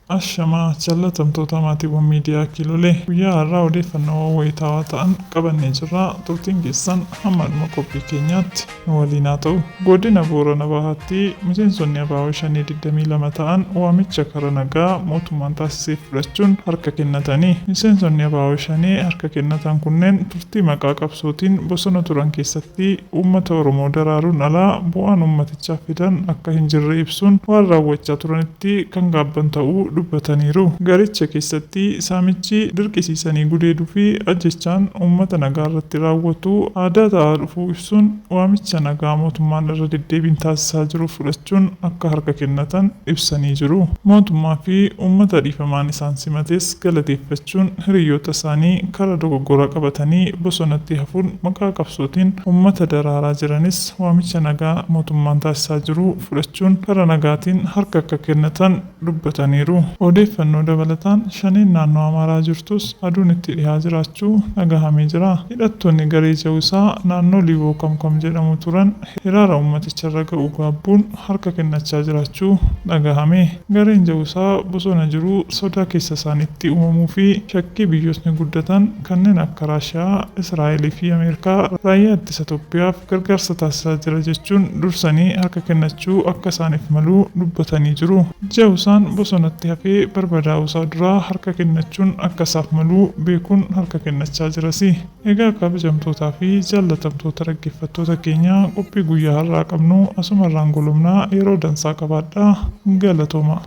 Ashamaa jaalatamtoota maatiiwwan miidiyaa Kiilolee guyyaa har'aa odeeffannoo wayitaawaa ta'an qabannee jirra. Turtiin keessan hamma qophii keenyaatti nu waliin haa ta'u. Godina Boorana Bahaatti miseensonni ABO 522 ta'an waamicha karaa nagaa mootummaan taasisee fudhachuun harka kennatanii. Miseensonni ABO 5 harka kennatan kunneen turtii maqaa qabsootiin bosona turan keessatti uummata Oromoo daraaruun alaa bu'aan uummatichaaf fidan akka hin jirre ibsuun waan raawwachaa turanitti kan gaabban ta'uu dubbataniiru. Garicha keessatti saamichi dirqisiisanii gudeeduu fi ajjechaan uummata nagaa irratti raawwatu aadaa ta'aa dhufuu ibsuun waamicha nagaa mootummaan irra deddeebiin taasisaa jiru fudhachuun akka harka kennatan ibsanii jiru. Mootummaa fi uummata dhiifamaan isaan simates galateeffachuun hiriyoota isaanii karaa dogoggora qabatanii bosonatti hafuun maqaa qabsootiin uummata daraaraa jiranis waamicha nagaa mootummaan taasisaa jiru fudhachuun karaa nagaatiin harka akka kennatan dubbataniiru. Odeeffannoo dabalataan shaniin naannoo Amaaraa jirtus aduun itti dhiyaa jiraachuu dhagahamee jira. Hidhattoonni garee Jawusaa naannoo Liiboo Kamkam jedhamu turan hiraara uummaticharra ga'uu gaabbuun harka kennachaa jiraachuu dhagahame. Gareen Jawusaa bosona jiru sodaa keessa isaaniitti uumamuu fi shakkii biyyootni guddatan kanneen akka Raashiyaa, Israa'eel fi Ameerikaa raayyaa ittisa Itoophiyaaf gargaarsa taasisaa jira jechuun dursanii harka kennachuu akka isaaniif maluu dubbatanii jiru. Jawusaan bosonatti hafee barbadaa'uusaa duraa harka kennachuun akka isaaf maluu beekuun harka kennachaa jirasi. Egaa kabajamtootaa fi jaalatamtoota dhaggeeffattoota keenya qophii guyyaa har'aa qabnu asumarraan golomnaa yeroo dansaa qabaadhaa. Galatooma.